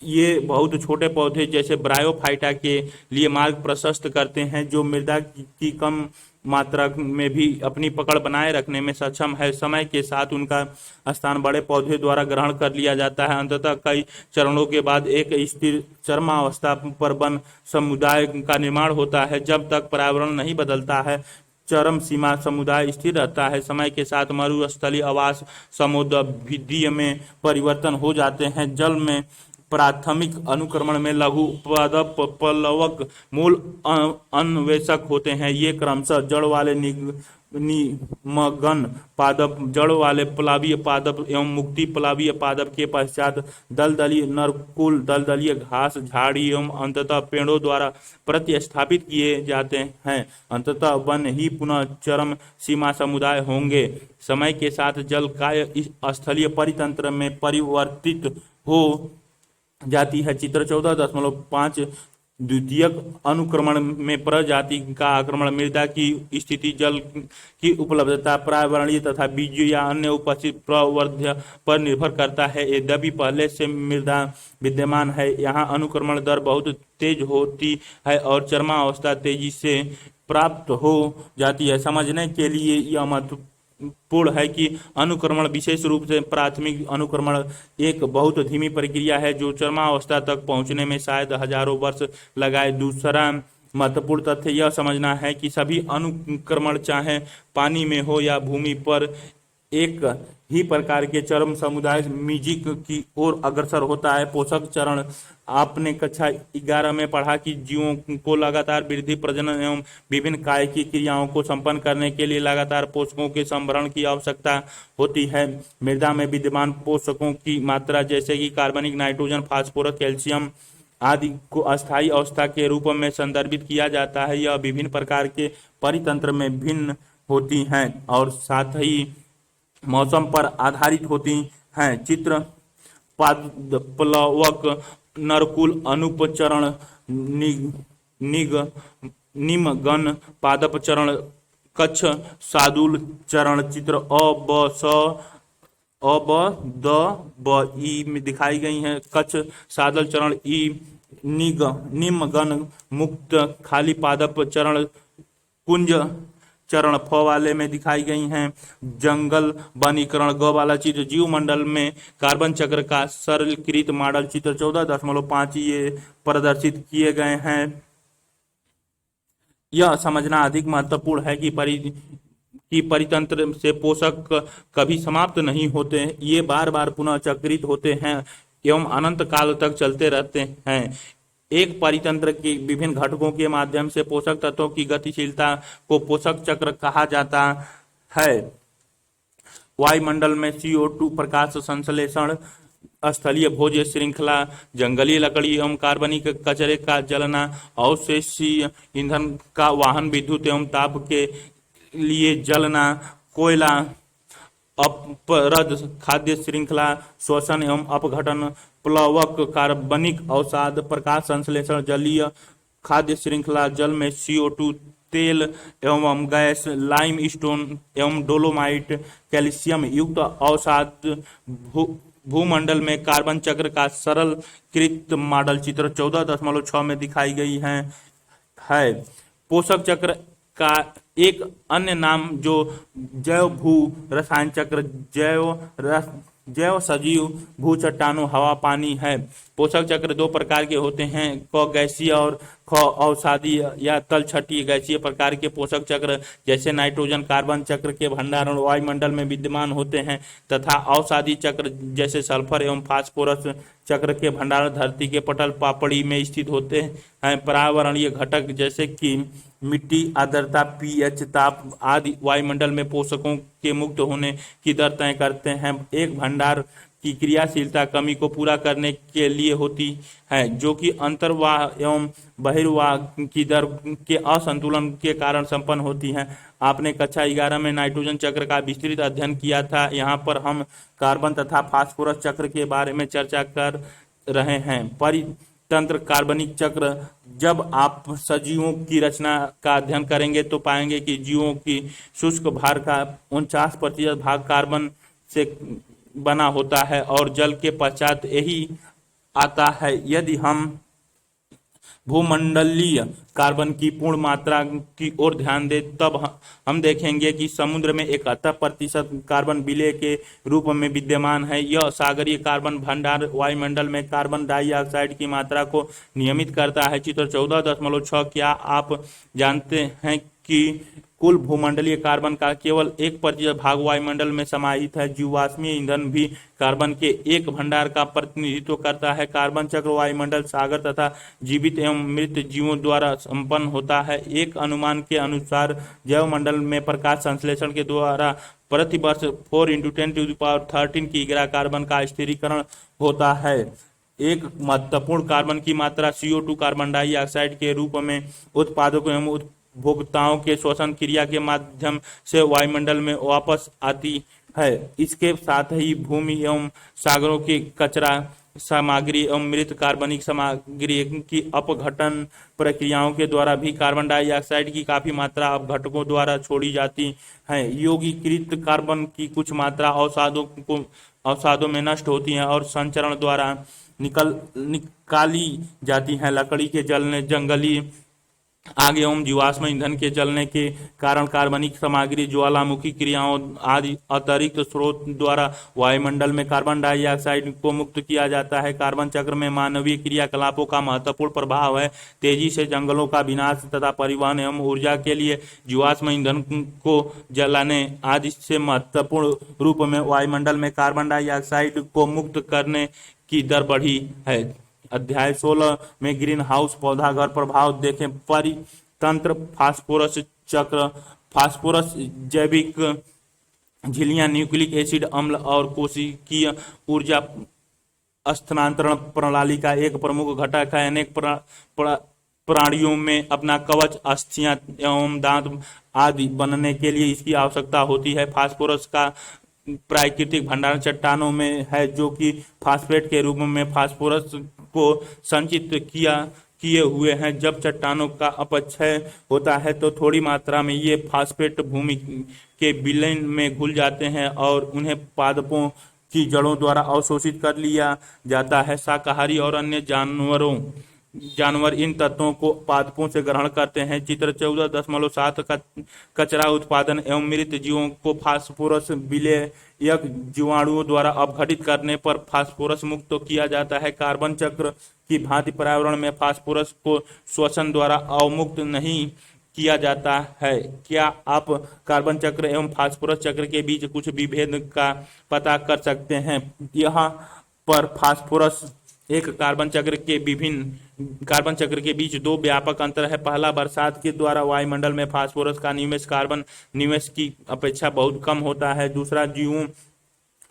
ये बहुत छोटे पौधे जैसे ब्रायोफाइटा के लिए मार्ग प्रशस्त करते हैं, जो मृदा की कम मात्रा में भी अपनी पकड़ बनाए रखने में सक्षम है। समय के साथ उनका स्थान बड़े पौधे द्वारा ग्रहण कर लिया जाता है। अंततः कई चरणों के बाद एक स्थिर चरमावस्था पर वन समुदाय का निर्माण होता है। जब तक पर्यावरण नहीं बदलता है, चरम सीमा समुदाय स्थिर रहता है। समय के साथ मरुस्थलीय आवास समुद्रभिदीय में परिवर्तन हो जाते हैं। जल में प्राथमिक अनुक्रमण में लघु पादप पल्लवक मूल अन्वेषक होते हैं। ये क्रमशः जड़ वाले निमग्न पादप, जड़ वाले प्लावीय पादप एवं मुक्ति प्लावीय पादप के पश्चात दलदली नरकुल, दलदलीय घास, झाड़ी एवं अंततः पेड़ों द्वारा प्रतिस्थापित किए जाते हैं। अंततः वन ही पुनः चरम सीमा समुदाय होंगे। समय के साथ जल काय स्थलीय परितंत्र में परिवर्तित हो जाती है। चित्र 14.5 द्वितीयक अनुक्रमण में प्रजाति का आक्रमण मृदा की स्थिति, जल की उपलब्धता, पर्यावरणीय तथा बीजीय या अन्य उपस्थित प्रवर्ध्य पर निर्भर करता है। यद्यपि पहले से मृदा विद्यमान है, यहाँ अनुक्रमण दर बहुत तेज होती है और चरमावस्था तेजी से प्राप्त हो जाती है। समझने के लिए यह महत्वपूर्ण है कि अनुक्रमण विशेष रूप से प्राथमिक अनुक्रमण एक बहुत धीमी प्रक्रिया है जो चरमावस्था तक पहुंचने में शायद हजारों वर्ष लगाए। दूसरा महत्वपूर्ण तथ्य यह समझना है कि सभी अनुक्रमण चाहे पानी में हो या भूमि पर एक ही प्रकार के चरम समुदाय मीजिक की ओर अग्रसर होता है। पोषक चरण, आपने कक्षा 11 में पढ़ा कि जीवों को लगातार वृद्धि, प्रजनन एवं विभिन्न कायिक क्रियाओं को संपन्न करने के लिए लगातार पोषकों के संभरण की आवश्यकता होती है। मृदा में विद्यमान पोषकों की मात्रा जैसे कि कार्बनिक, नाइट्रोजन, फास्फोरस, कैल्शियम आदि को अस्थायी अवस्था के रूप में संदर्भित किया जाता है। यह विभिन्न प्रकार के परितंत्र में भिन्न होती हैं और साथ ही मौसम पर आधारित होती हैं। चित्र पादप्लवक नरकुल अनुपचरण नि- निग निमगन पादप चरण कच्छ सादुल चरण चित्र अ ब स अ ब द ब ई में दिखाई गई हैं। कच्छ सादल चरण ई निग निमगन मुक्त खाली पादप चरण कुंज चरण फ वाले में दिखाई गई हैं। जंगल वनीकरण ग वाला चित्र जीव मंडल में कार्बन चक्र का सरलीकृत मॉडल चित्र 14.5 ये प्रदर्शित किए गए हैं। यह समझना अधिक महत्वपूर्ण है कि परितंत्र से पोषक कभी समाप्त नहीं होते, ये बार बार पुनः चक्रित होते हैं एवं अनंत काल तक चलते रहते हैं। एक परितंत्र के विभिन्न घटकों के माध्यम से पोषक तत्वों की गतिशीलता को पोषक चक्र कहा जाता है। वायुमंडल में CO2 प्रकाश संश्लेषण, स्थलीय भोज्य श्रृंखला, जंगली लकड़ी एवं कार्बनिक कचरे का जलना, अवशेषीय ईंधन का वाहन, विद्युत एवं ताप के लिए जलना, कोयला अपरद, खाद्य श्रृंखला श्वसन एवं अपघटन, प्लवक, कार्बनिक अवसाद, प्रकाश संश्लेषण, जलीय खाद्य श्रृंखला, जल में CO2, तेल एवं गैस, लाइम स्टोन एवं डोलोमाइट, कैल्शियम युक्त अवसाद, भूमंडल में कार्बन चक्र का सरलकृत मॉडल चित्र 14.6 में दिखाई गई है। पोषक चक्र का एक अन्य नाम जो जैव भू रसायन चक्र, जैव सजीव, भू चट्टानों, हवा, पानी है। पोषक चक्र दो प्रकार के होते हैं, क गैसीय और ख अवसादीय या तलछटी। गैसीय प्रकार के पोषक चक्र जैसे नाइट्रोजन कार्बन चक्र के भंडारण वायुमंडल में विद्यमान होते हैं तथा अवसादी चक्र जैसे सल्फर एवं फास्फोरस चक्र के भंडारण धरती के पटल पापड़ी में स्थित होते हैं। पर्यावरणीय घटक जैसे कि मिट्टी, आर्द्रता, pH, ताप आदि वायुमंडल में पोषकों के मुक्त होने की दर तय करते हैं। एक भंडार की क्रियाशीलता कमी को पूरा करने के लिए होती है, जो कि अंतर्वाह एवं बहिर्वाह की दर के असंतुलन के कारण संपन्न होती है। आपने कक्षा 11 में नाइट्रोजन चक्र का विस्तृत अध्ययन किया था। यहाँ पर हम कार्बन तथा फास्फोरस चक्र के बारे में चर्चा कर रहे हैं। परितंत्र कार्बनिक चक्र। जब आप सजीवों की रचना का अध्ययन करेंगे तो पाएंगे कि जीवों की शुष्क भार का 49% भाग कार्बन से बना होता है और जल के पश्चात यही आता है। यदि हम भूमंडलीय कार्बन की पूर्ण मात्रा की ओर ध्यान दें तब हम देखेंगे कि समुद्र में 71% कार्बन विलय के रूप में विद्यमान है। यह सागरीय कार्बन भंडार वायुमंडल में कार्बन डाइऑक्साइड की मात्रा को नियमित करता है। चित्र 14.6। क्या आप जानते हैं कि कुल भूमंडलीय कार्बन का केवल 1% भाग वायुमंडल में समाहित है। जीवाश्मीय ईंधन भी कार्बन के एक भंडार का प्रतिनिधित्व करता है। कार्बन चक्र वायुमंडल, सागर तथा जीवित एवं मृत जीवों द्वारा संपन्न होता है। एक अनुमान के अनुसार जैवमंडल में प्रकाश संश्लेषण के द्वारा प्रति वर्ष 4 × 10⁻13 किग्रा कार्बन का स्थिरीकरण होता है। एक महत्वपूर्ण कार्बन की मात्रा CO2 कार्बन डाइऑक्साइड के रूप में उत्पादकों एवं उपभोक्ताओं के श्वसन क्रिया के माध्यम से वायुमंडल में वापस आती है। इसके साथ ही भूमि एवं सागरों की कचरा सामग्री एवं मृत कार्बनिक सामग्री की अपघटन प्रक्रियाओं के द्वारा भी कार्बन डाइऑक्साइड की काफी मात्रा अपघटकों द्वारा छोड़ी जाती है। यौगिकीकृत कार्बन की कुछ मात्रा अवसादों में नष्ट होती है और संचरण द्वारा निकाली जाती है। लकड़ी के जलने, जंगली आग एवं जीवाश्म ईंधन के जलने के कारण कार्बनिक सामग्री, ज्वालामुखी क्रियाओं आदि अतिरिक्त स्रोत द्वारा वायुमंडल में कार्बन डाइऑक्साइड को मुक्त किया जाता है। कार्बन चक्र में मानवीय क्रियाकलापों का महत्वपूर्ण प्रभाव है। तेजी से जंगलों का विनाश तथा परिवहन एवं ऊर्जा के लिए जीवाश्म ईंधन को जलाने आदि से महत्वपूर्ण रूप में वायुमंडल में कार्बन डाइऑक्साइड को मुक्त करने की दर बढ़ी है। अध्याय 16 में ग्रीन हाउस पौधा घर प्रभाव देखें। परितंत्र फास्फोरस चक्र। फास्फोरस जैविक झिल्लियां, न्यूक्लिक एसिड अम्ल और कोशिकीय ऊर्जा स्थानांतरण प्रणाली का एक प्रमुख घटक है। अनेक प्राणियों में अपना कवच, अस्थियां एवं दांत आदि बनने के लिए इसकी आवश्यकता होती है। फास्फोरस का प्राकृतिक भंडारण चट्टानों में है, जो कि फास्फेट के रूप में फास्फोरस को संचित किए हुए हैं। जब चट्टानों का अपक्षय होता है तो थोड़ी मात्रा में ये फास्फेट भूमि के विलयन में घुल जाते हैं और उन्हें पादपों की जड़ों द्वारा अवशोषित कर लिया जाता है। शाकाहारी और अन्य जानवर इन तत्वों को पादपों से ग्रहण करते हैं। चित्र 14.7 का कचरा उत्पादन एवं मृत जीवों को फास्फोरस विलेयक जीवाणुओं द्वारा अपघटित करने पर फास्फोरस मुक्त तो किया जाता है। कार्बन चक्र की भांति पर्यावरण में फास्फोरस को श्वसन द्वारा अवमुक्त नहीं किया जाता है। क्या आप कार्बन चक्र एवं फास्फोरस चक्र के बीच कुछ विभेद का पता कर सकते हैं? यहाँ पर फास्फोरस एक कार्बन चक्र के बीच दो व्यापक अंतर है। पहला, बरसात के द्वारा वायुमंडल में फास्फोरस का निवेश कार्बन निवेश की अपेक्षा बहुत कम होता है। दूसरा, जीवों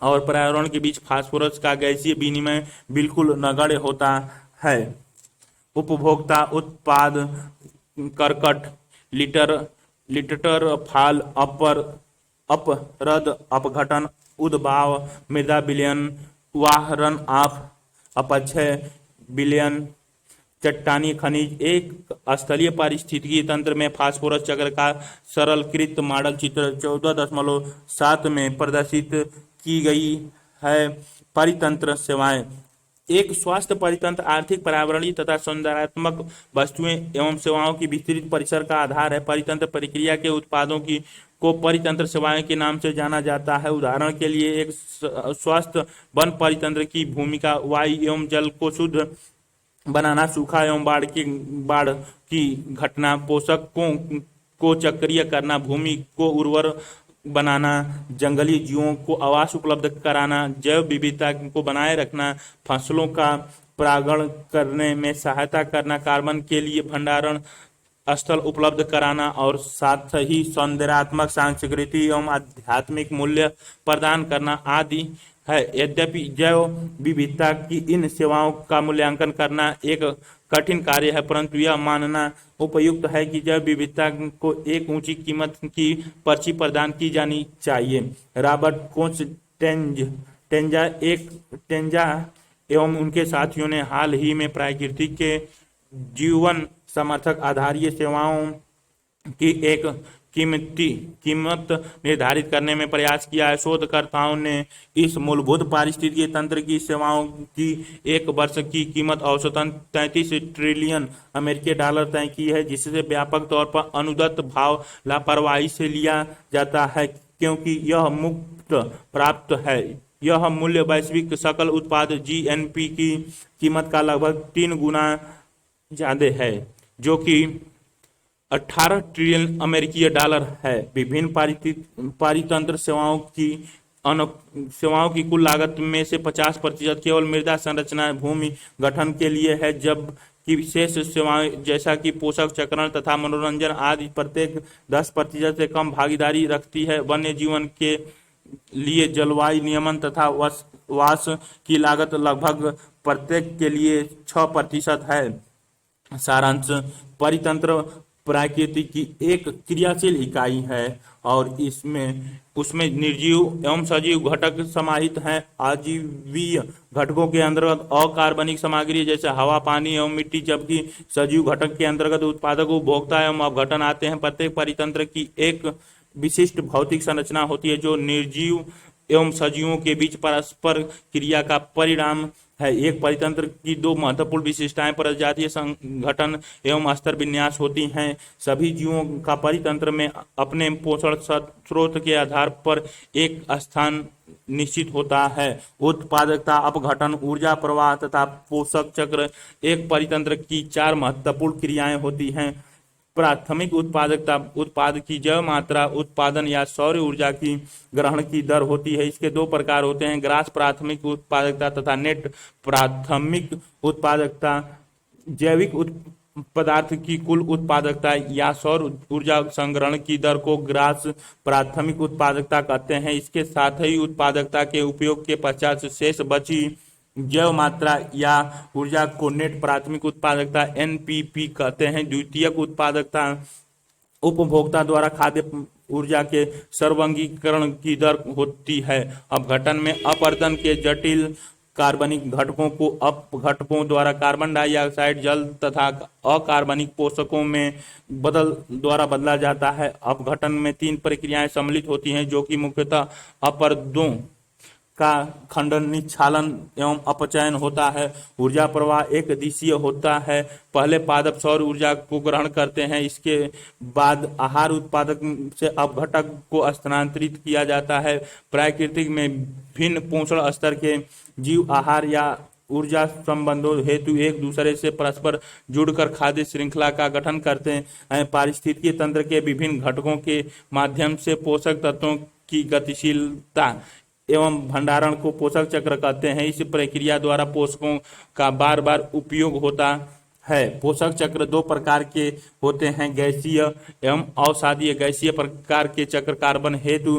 और पर्यावरण के बीच फास्फोरस का गैसीय विनिमय बिल्कुल नगण्य होता है। उपभोक्ता उत्पाद कर्कट, लिटर फाल, अपरद, अपघटन, उद्भाव, मृदा विलयन, वाह, रन ऑफ, अपक्षय, विलयन, चट्टानी खनिज। एक स्थलीय पारिस्थितिकी तंत्र में फास्फोरस चक्र का सरलीकृत मॉडल चित्र 14.7 में प्रदर्शित की गई है। परितंत्र सेवाएं। एक स्वास्थ्य परितंत्र आर्थिक, पर्यावरणीय तथा सौंदर्यात्मक वस्तुएं एवं सेवाओं की विस्तृत परिसर का आधार है। परितंत्र प्रक्रिया के उत्पादों को परितंत्र सेवाएं के नाम से जाना जाता है। उदाहरण के लिए, एक स्वस्थ वन परितंत्र की भूमिका वायु एवं जल को शुद्ध बनाना, सूखा एवं बाढ़ की घटना, पोषकों को चक्रीय करना, भूमि को उर्वर बनाना, जंगली जीवों को आवास उपलब्ध कराना, जैव विविधता को बनाए रखना, फसलों का परागण करने में सहायता करना, कार्बन के लिए भंडारण स्थल उपलब्ध कराना और साथ ही सौंदर्यात्मक, सांस्कृतिक एवं आध्यात्मिक मूल्य प्रदान करना आदि है। यद्यपि जैव विविधता की इन सेवाओं का मूल्यांकन करना एक कठिन कार्य है, परंतु यह मानना उपयुक्त है कि जैव विविधता को एक ऊंची कीमत की पर्ची प्रदान की जानी चाहिए। रॉबर्ट कोच टेंजा एवं उनके साथियों ने हाल ही में प्राकृतिक के जीवन समर्थक आधारीय सेवाओं की एक कीमत निर्धारित करने में प्रयास किया है। शोधकर्ताओं ने इस मूलभूत पारिस्थितिकीय तंत्र की सेवाओं की एक वर्ष की कीमत औसतन 33 ट्रिलियन अमेरिकी डॉलर तय की है, जिससे व्यापक तौर पर अनुदत्त भाव लापरवाही से लिया जाता है, क्योंकि यह मुफ्त प्राप्त है। यह मूल्य वैश्विक सकल उत्पाद जीएनपी की कीमत का लगभग 3 गुना ज्यादा है, जो कि 18 ट्रिलियन अमेरिकी डॉलर है। विभिन्न पारितंत्र सेवाओं की कुल लागत में से 50% केवल मृदा संरचना भूमि गठन के लिए है, जबकि विशेष सेवाएं जैसा कि पोषक चक्रण तथा मनोरंजन आदि प्रत्येक 10% से कम भागीदारी रखती है। वन्य जीवन के लिए जलवायु नियमन तथा वास की लागत लगभग प्रत्येक के लिए 6% है। सारांश: परितंत्र प्रकृति की एक क्रियाशील इकाई है और उसमें निर्जीव एवं सजीव घटक समाहित हैं। आजीवीय घटकों के अंतर्गत अकार्बनिक सामग्री जैसे हवा, पानी एवं मिट्टी, जबकि सजीव घटक के अंतर्गत उत्पादक, उपभोक्ता एवं अपघटन आते हैं। प्रत्येक परितंत्र की एक विशिष्ट भौतिक संरचना होती है, जो निर्जीव एवं सजीवों के बीच परस्पर क्रिया का परिणाम है। एक परितंत्र की दो महत्वपूर्ण विशेषताएं प्रजातीय संगठन एवं स्तर विन्यास होती हैं। सभी जीवों का परितंत्र में अपने पोषण स्रोत के आधार पर एक स्थान निश्चित होता है। उत्पादकता, अपघटन, ऊर्जा प्रवाह तथा पोषक चक्र एक परितंत्र की 4 महत्वपूर्ण क्रियाएं होती हैं। प्राथमिक उत्पादकता उत्पाद की जैव मात्रा, उत्पादन या सौर ऊर्जा की ग्रहण की दर होती है। इसके 2 प्रकार होते हैं: ग्रास प्राथमिक उत्पादकता तथा नेट प्राथमिक उत्पादकता। जैविक पदार्थ की कुल उत्पादकता या सौर ऊर्जा संग्रहण की दर को ग्रास प्राथमिक उत्पादकता कहते हैं। इसके साथ ही उत्पादकता के उपयोग के पश्चात शेष बची जैव मात्रा या ऊर्जा को नेट प्राथमिक उत्पादकता एनपीपी कहते हैं। द्वितीयक उत्पादकता उपभोक्ता द्वारा खाद्य ऊर्जा के सर्वांगीकरण की दर होती है। अपघटन में अपरदन के जटिल कार्बनिक घटकों को अपघटकों द्वारा कार्बन डाइऑक्साइड, जल तथा अकार्बनिक पोषकों में द्वारा बदला जाता है। अपघटन में 3 प्रक्रियाएं सम्मिलित होती हैं, जो कि मुख्यतः अपरदों का खंडन, निक्षालन एवं अपचयन होता है। ऊर्जा प्रवाह एक दिशीय होता है। पहले पादप सौर ऊर्जा को ग्रहण करते हैं, इसके बाद आहार उत्पादक से अपघटक को स्थानांतरित किया जाता है। प्रकृति में भिन्न पोषण स्तर के जीव आहार या ऊर्जा संबंधों हेतु एक दूसरे से परस्पर जुड़कर खाद्य श्रृंखला का गठन करते हैं। पारिस्थितिकी तंत्र के विभिन्न घटकों के माध्यम से पोषक तत्वों की गतिशीलता एवं भंडारण को पोषक चक्र कहते हैं। इस प्रक्रिया द्वारा पोषकों का बार बार उपयोग होता है। पोषक चक्र 2 प्रकार के होते हैं, गैसीय एवं अवसादीय। गैसीय प्रकार के चक्र कार्बन हेतु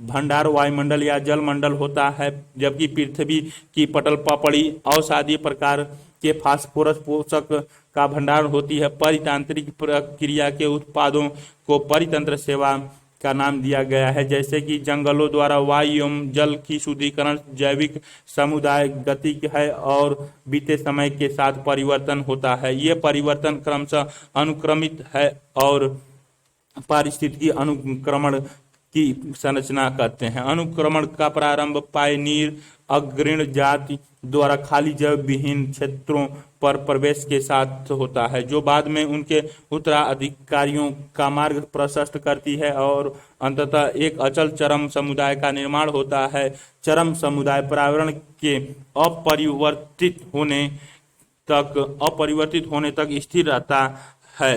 भंडार वायुमंडल या जल मंडल होता है, जबकि पृथ्वी की पटल पपड़ी अवसादीय प्रकार के फास्फोरस पोषक का भंडारण होती है। परितांत्रिक प्रक्रिया के उत्पादों को परितंत्र सेवा का नाम दिया गया है, जैसे कि जंगलों द्वारा वायु एवं जल की शुद्धिकरण जैविक समुदाय गति है और बीते समय के साथ परिवर्तन होता है। ये परिवर्तन क्रमशः अनुक्रमित है और पारिस्थितिकी अनुक्रमण की संरचना करते हैं। अनुक्रमण का प्रारंभ पायनीर अग्रणी जाति द्वारा खाली जैव विहीन क्षेत्रों पर प्रवेश के साथ होता है, जो बाद में उनके उत्तराधिकारियों का मार्ग प्रशस्त करती है और अंततः एक अचल चरम समुदाय का निर्माण होता है। चरम समुदाय पर्यावरण के अपरिवर्तित होने तक स्थिर रहता है।